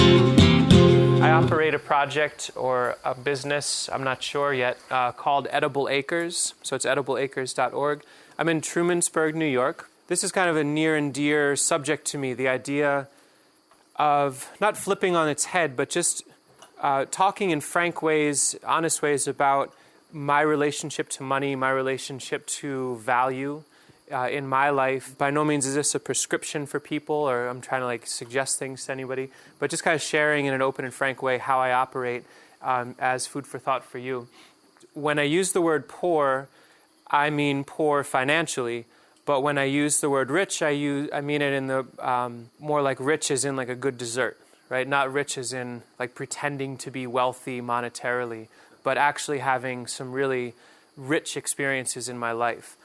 I operate a project or a business, I'm not sure yet, called Edible Acres. So it's edibleacres.org. I'm in Trumansburg, New York. This is kind of a near and dear subject to me, the idea of not flipping on its head, but just talking in frank ways, honest ways about my relationship to money, my relationship to value in my life. By no means is this a prescription for people, or I'm trying to suggest things to anybody, but just kind of sharing in an open and frank way how I operate as food for thought for you. When I use the word poor, I mean poor financially, but when I use the word rich, I mean it in the more like rich as in like a good dessert, right? Not rich as in like pretending to be wealthy monetarily, but actually having some really rich experiences in my life.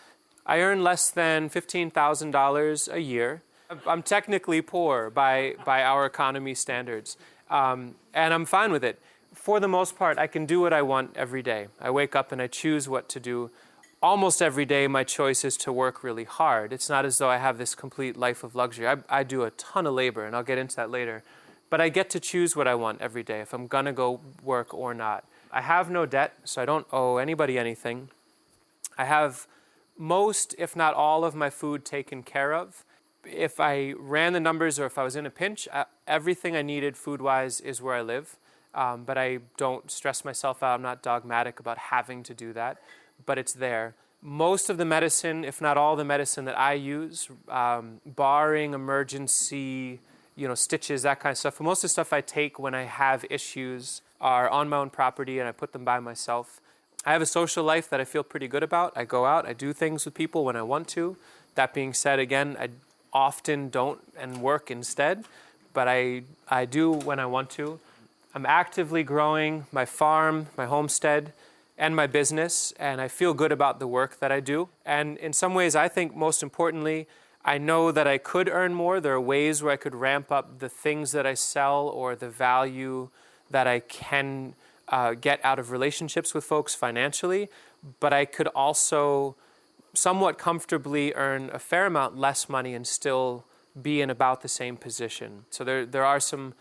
I earn less than $15,000 a year. I'm technically poor by our economy standards, and I'm fine with it. For the most part, I can do what I want every day. I wake up and I choose what to do. Almost every day, my choice is to work really hard. It's not as though I have this complete life of luxury. I do a ton of labor, and I'll get into that later. But I get to choose what I want every day, if I'm going to go work or not. I have no debt, so I don't owe anybody anything. I have most, if not all, of my food taken care of. If I ran the numbers or if I was in a pinch, everything I needed food-wise is where I live. But I don't stress myself out. I'm not dogmatic about having to do that, but it's there. Most of the medicine, if not all the medicine that I use, barring emergency, stitches, that kind of stuff, most of the stuff I take when I have issues are on my own property and I put them by myself. I have a social life that I feel pretty good about. I go out, I do things with people when I want to. That being said, again, I often don't and work instead, but I do when I want to. I'm actively growing my farm, my homestead, and my business, and I feel good about the work that I do. And in some ways, I think most importantly, I know that I could earn more. There are ways where I could ramp up the things that I sell or the value that I can get out of relationships with folks financially, but I could also somewhat comfortably earn a fair amount less money and still be in about the same position. So there are some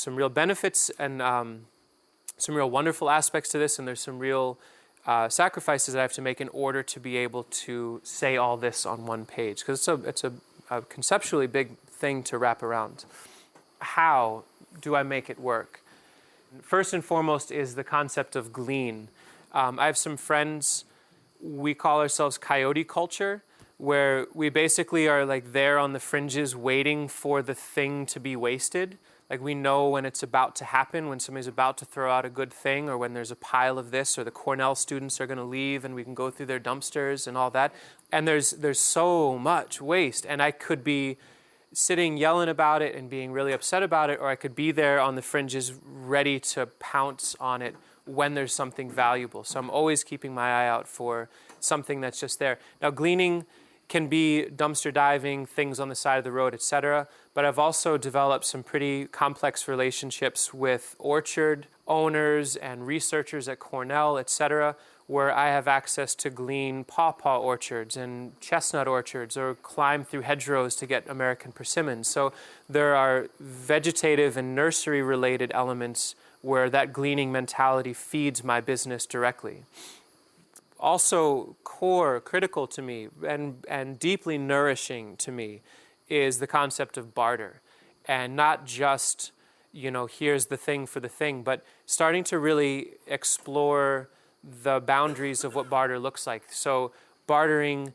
real benefits and some real wonderful aspects to this, and there's some real sacrifices that I have to make in order to be able to say all this on one page, because it's a conceptually big thing to wrap around. How do I make it work? First and foremost is the concept of glean. I have some friends, we call ourselves coyote culture, where we basically are there on the fringes waiting for the thing to be wasted. We know when it's about to happen, when somebody's about to throw out a good thing, or when there's a pile of this, or the Cornell students are going to leave and we can go through their dumpsters and all that. And there's so much waste, and I could be sitting yelling about it and being really upset about it, or I could be there on the fringes ready to pounce on it when there's something valuable. So I'm always keeping my eye out for something that's just there. Now, gleaning can be dumpster diving, things on the side of the road, etc. But I've also developed some pretty complex relationships with orchard owners and researchers at Cornell, etc., where I have access to glean pawpaw orchards and chestnut orchards, or climb through hedgerows to get American persimmons. So there are vegetative and nursery-related elements where that gleaning mentality feeds my business directly. Also critical to me and deeply nourishing to me is the concept of barter. And not just, here's the thing for the thing, but starting to really explore the boundaries of what barter looks like. So bartering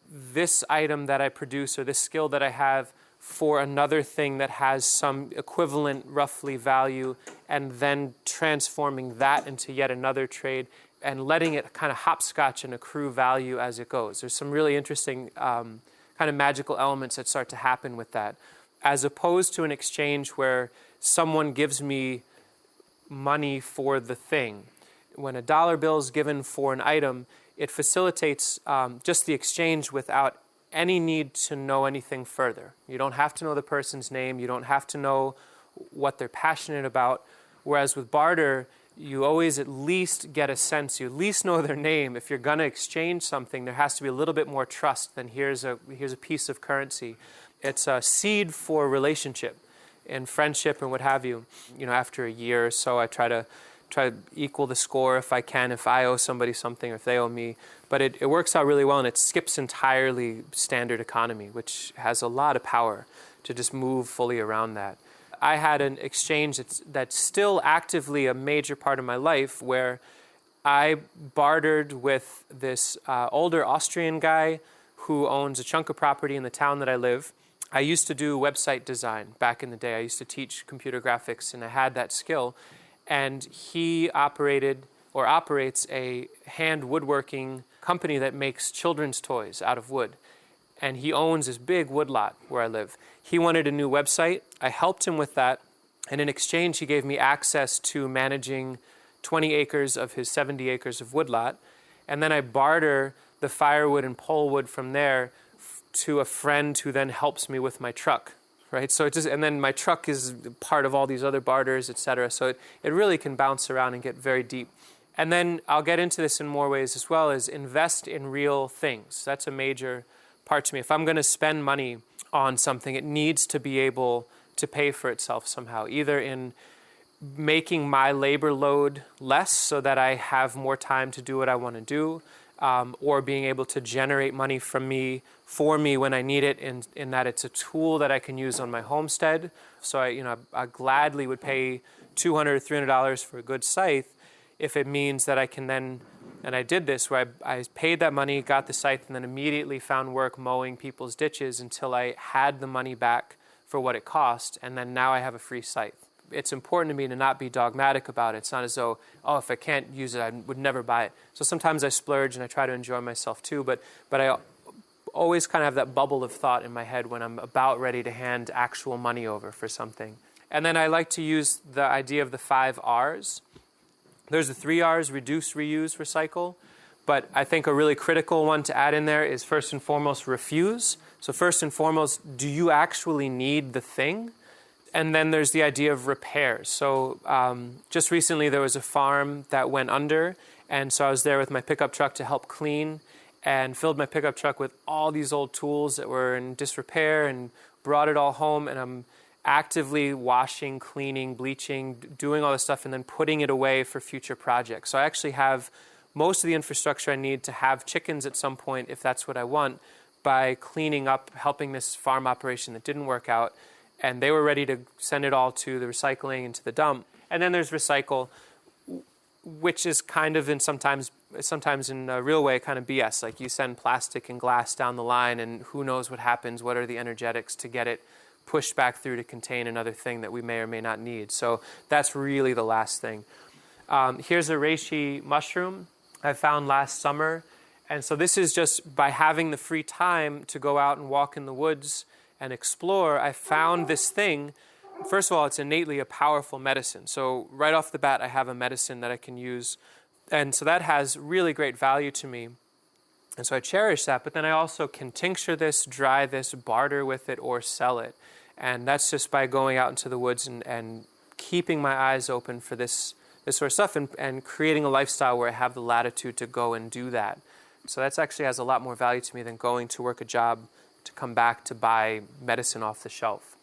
this item that I produce or this skill that I have for another thing that has some equivalent roughly value, and then transforming that into yet another trade and letting it kind of hopscotch and accrue value as it goes. There's some really interesting kind of magical elements that start to happen with that, as opposed to an exchange where someone gives me money for the thing. When a dollar bill is given for an item, it facilitates just the exchange without any need to know anything further. You don't have to know the person's name. You don't have to know what they're passionate about. Whereas with barter, you always at least get a sense, you at least know their name. If you're going to exchange something, there has to be a little bit more trust than here's a piece of currency. It's a seed for relationship. in friendship and what have you. After a year or so, I try to equal the score if I can, if I owe somebody something or if they owe me. But it works out really well, and it skips entirely standard economy, which has a lot of power to just move fully around that. I had an exchange that's still actively a major part of my life, where I bartered with this older Austrian guy who owns a chunk of property in the town that I live. I used to do website design back in the day. I used to teach computer graphics, and I had that skill. And he operates a hand woodworking company that makes children's toys out of wood. And he owns this big woodlot where I live. He wanted a new website. I helped him with that. And in exchange, he gave me access to managing 20 acres of his 70 acres of woodlot. And then I barter the firewood and polewood from there to a friend who then helps me with my truck. Right, so and then my truck is part of all these other barters, etc. So it really can bounce around and get very deep. And then I'll get into this in more ways as well, as invest in real things. That's a major part to me. If I'm going to spend money on something, it needs to be able to pay for itself somehow, either in making my labor load less so that I have more time to do what I want to do, or being able to generate money for me when I need it, in that it's a tool that I can use on my homestead. So I gladly would pay $200 or $300 for a good scythe if it means that I can then, and I did this where I paid that money, got the scythe, and then immediately found work mowing people's ditches until I had the money back for what it cost, and then now I have a free scythe. It's important to me to not be dogmatic about it. It's not as though, if I can't use it, I would never buy it. So sometimes I splurge and I try to enjoy myself too, but I always kind of have that bubble of thought in my head when I'm about ready to hand actual money over for something. And then I like to use the idea of the 5 R's. There's the 3 R's, reduce, reuse, recycle. But I think a really critical one to add in there is, first and foremost, refuse. So first and foremost, do you actually need the thing? And then there's the idea of repairs. So just recently there was a farm that went under, and so I was there with my pickup truck to help clean, and filled my pickup truck with all these old tools that were in disrepair, and brought it all home, and I'm actively washing, cleaning, bleaching, doing all this stuff, and then putting it away for future projects. So I actually have most of the infrastructure I need to have chickens at some point, if that's what I want, by cleaning up, helping this farm operation that didn't work out. And they were ready to send it all to the recycling and to the dump. And then there's recycle, which is kind of sometimes in a real way kind of BS. Like, you send plastic and glass down the line, and who knows what happens, what are the energetics to get it pushed back through to contain another thing that we may or may not need. So that's really the last thing. Here's a reishi mushroom I found last summer. And so this is just by having the free time to go out and walk in the woods and explore, I found this thing. First of all, it's innately a powerful medicine. So right off the bat, I have a medicine that I can use. And so that has really great value to me. And so I cherish that. But then I also can tincture this, dry this, barter with it, or sell it. And that's just by going out into the woods and keeping my eyes open for this sort of stuff, and creating a lifestyle where I have the latitude to go and do that. So that actually has a lot more value to me than going to work a job to come back to buy medicine off the shelf.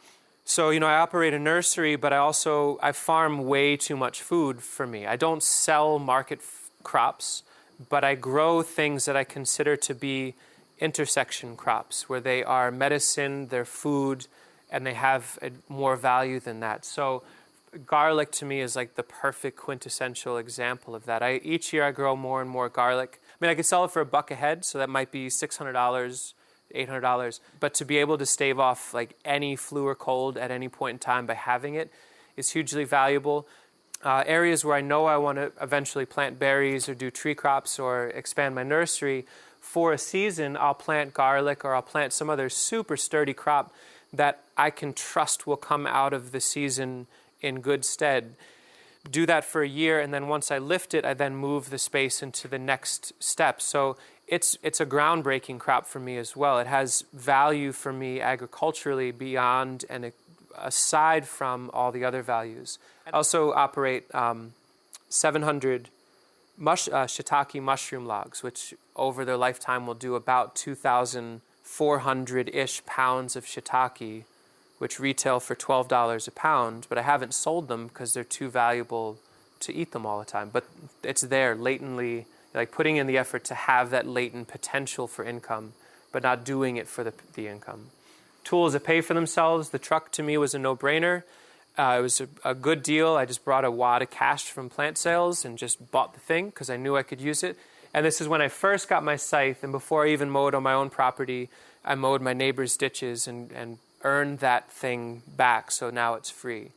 So, I operate a nursery, but I farm way too much food for me. I don't sell market crops, but I grow things that I consider to be intersection crops, where they are medicine, they're food, and they have more value than that. So garlic to me is like the perfect quintessential example of that. Each year I grow more and more garlic. I mean, I could sell it for $1 a head, so that might be $600, $800. But to be able to stave off like any flu or cold at any point in time by having it is hugely valuable. Areas where I know I want to eventually plant berries or do tree crops or expand my nursery, for a season I'll plant garlic, or I'll plant some other super sturdy crop that I can trust will come out of the season in good stead. Do that for a year, and then once I lift it, I then move the space into the next step. So it's a groundbreaking crop for me as well. It has value for me agriculturally beyond and aside from all the other values. I also operate 700 shiitake mushroom logs, which over their lifetime will do about 2,400-ish pounds of shiitake which retail for $12 a pound, but I haven't sold them because they're too valuable to eat them all the time. But it's there latently, like putting in the effort to have that latent potential for income, but not doing it for the income. Tools that pay for themselves. The truck to me was a no-brainer. It was a good deal. I just brought a wad of cash from plant sales and just bought the thing because I knew I could use it. And this is when I first got my scythe, and before I even mowed on my own property, I mowed my neighbor's ditches and earned that thing back, so now it's free.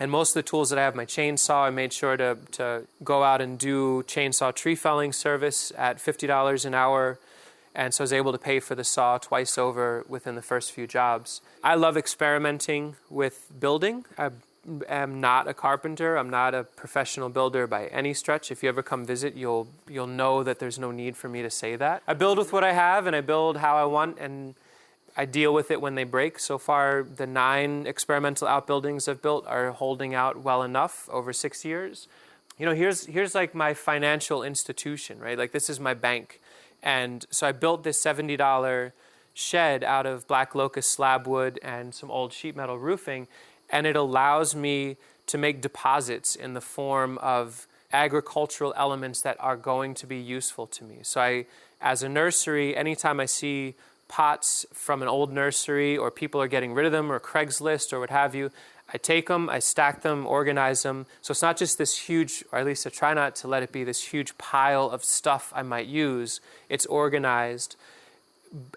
And most of the tools that I have, my chainsaw, I made sure to go out and do chainsaw tree felling service at $50 an hour, and so I was able to pay for the saw twice over within the first few jobs. I love experimenting with building. I am not a carpenter. I'm not a professional builder by any stretch. If you ever come visit, you'll know that there's no need for me to say that. I build with what I have, and I build how I want, and I deal with it when they break. So far, the 9 experimental outbuildings I've built are holding out well enough over 6 years. You know, here's like my financial institution, right? Like this is my bank. And so I built this $70 shed out of black locust slab wood and some old sheet metal roofing. And it allows me to make deposits in the form of agricultural elements that are going to be useful to me. So as a nursery, anytime I see pots from an old nursery or people are getting rid of them or Craigslist or what have you, I take them, I stack them, organize them. So it's not just this huge, or at least I try not to let it be this huge pile of stuff I might use. It's organized.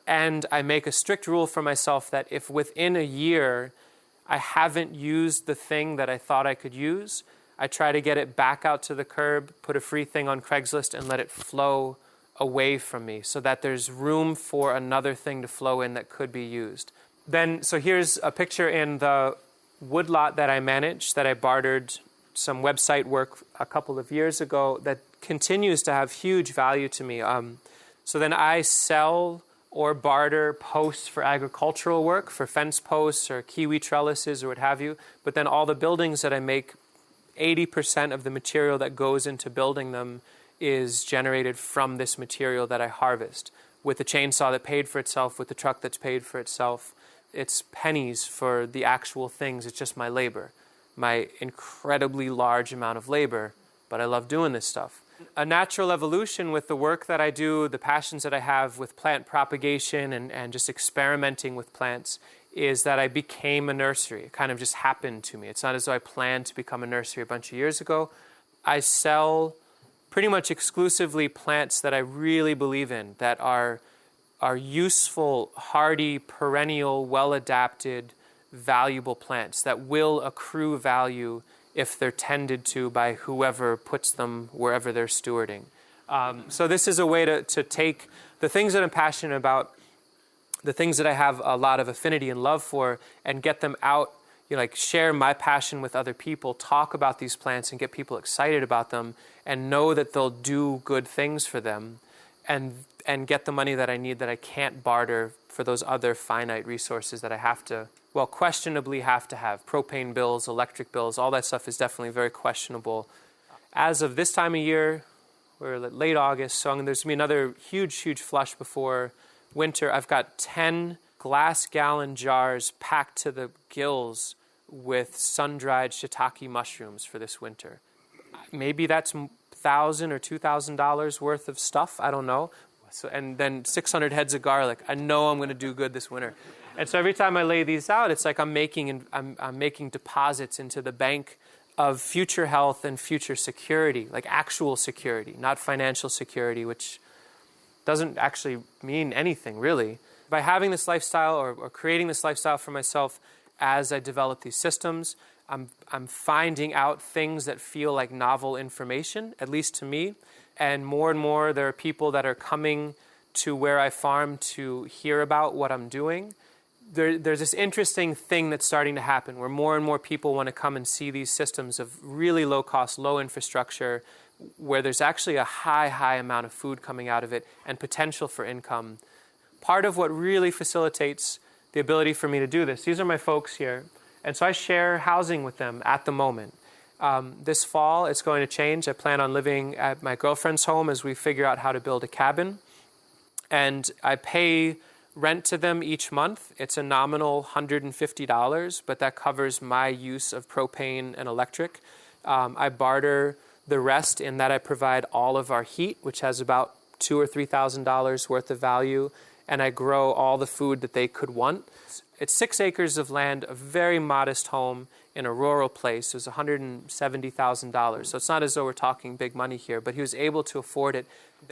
And I make a strict rule for myself that if within a year I haven't used the thing that I thought I could use, I try to get it back out to the curb, put a free thing on Craigslist, and let it flow away from me so that there's room for another thing to flow in that could be used. So here's a picture in the woodlot that I manage, that I bartered some website work a couple of years ago that continues to have huge value to me. So then I sell or barter posts for agricultural work, for fence posts or kiwi trellises or what have you. But then all the buildings that I make, 80% of the material that goes into building them is generated from this material that I harvest. With the chainsaw that paid for itself, with the truck that's paid for itself, it's pennies for the actual things. It's just my labor, my incredibly large amount of labor, but I love doing this stuff. A natural evolution with the work that I do, the passions that I have with plant propagation and just experimenting with plants, is that I became a nursery. It kind of just happened to me. It's not as though I planned to become a nursery a bunch of years ago. I sell pretty much exclusively plants that I really believe in, that are useful, hardy, perennial, well-adapted, valuable plants that will accrue value if they're tended to by whoever puts them wherever they're stewarding. So this is a way to take the things that I'm passionate about, the things that I have a lot of affinity and love for, and get them out, like share my passion with other people, talk about these plants and get people excited about them, and know that they'll do good things for them, and get the money that I need that I can't barter for those other finite resources that I have to, questionably have to have. Propane bills, electric bills, all that stuff is definitely very questionable. As of this time of year, we're late August, so there's going to be another huge flush before winter. I've got 10 glass gallon jars packed to the gills with sun-dried shiitake mushrooms for this winter. Maybe that's $1,000 or $2,000 worth of stuff. I don't know. So, and then 600 heads of garlic. I know I'm going to do good this winter. And so every time I lay these out, it's like I'm making deposits into the bank of future health and future security, like actual security, not financial security, which doesn't actually mean anything really. By having this lifestyle or creating this lifestyle for myself as I develop these systems, I'm finding out things that feel like novel information, at least to me. And more there are people that are coming to where I farm to hear about what I'm doing. There's this interesting thing that's starting to happen where more and more people want to come and see these systems of really low cost, low infrastructure, where there's actually a high amount of food coming out of it and potential for income. Part of what really facilitates the ability for me to do this, these are my folks here, and so I share housing with them at the moment. This fall, it's going to change. I plan on living at my girlfriend's home as we figure out how to build a cabin. And I pay rent to them each month. It's a nominal $150, but that covers my use of propane and electric. I barter the rest in that I provide all of our heat, which has about $2,000 or $3,000 worth of value, and I grow all the food that they could want. It's 6 acres of land, a very modest home in a rural place. It was $170,000. So it's not as though we're talking big money here, but he was able to afford it.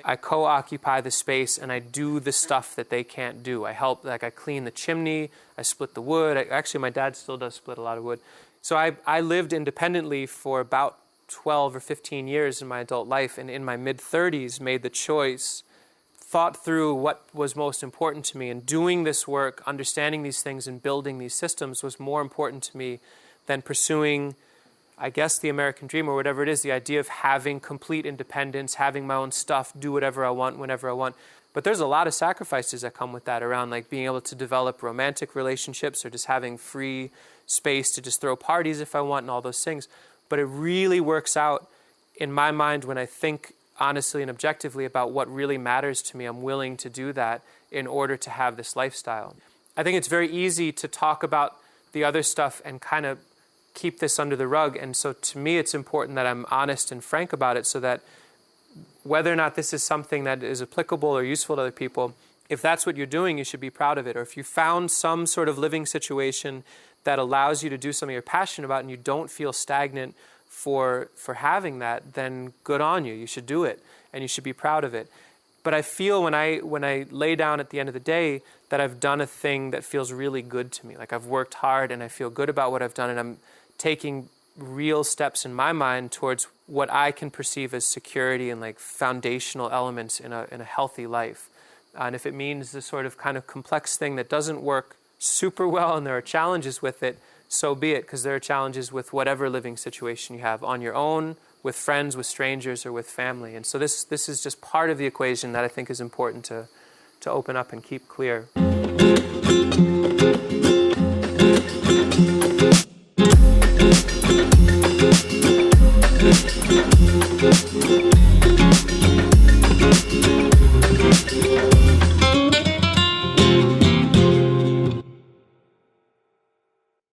I co-occupy the space and I do the stuff that they can't do. I help, like I clean the chimney, I split the wood. Actually, my dad still does split a lot of wood. So I lived independently for about 12 or 15 years in my adult life, and in my mid-30s made the choice, thought through what was most important to me, and doing this work, understanding these things and building these systems was more important to me than pursuing, I guess, the American dream or whatever it is, the idea of having complete independence, having my own stuff, do whatever I want, whenever I want. But there's a lot of sacrifices that come with that around like being able to develop romantic relationships or just having free space to just throw parties if I want and all those things. But it really works out in my mind when I think honestly and objectively about what really matters to me. I'm willing to do that in order to have this lifestyle. I think it's very easy to talk about the other stuff and kind of keep this under the rug. And so to me, it's important that I'm honest and frank about it so that whether or not this is something that is applicable or useful to other people, if that's what you're doing, you should be proud of it. Or if you found some sort of living situation that allows you to do something you're passionate about and you don't feel stagnant for having that, then good on you. You should do it and you should be proud of it. But I feel when I lay down at the end of the day that I've done a thing that feels really good to me. Like I've worked hard and I feel good about what I've done, and I'm taking real steps in my mind towards what I can perceive as security and like foundational elements in a healthy life. And if it means the sort of kind of complex thing that doesn't work super well and there are challenges with it, so be it, because there are challenges with whatever living situation you have on your own, with friends, with strangers, or with family. And so this is just part of the equation that I think is important to open up and keep clear.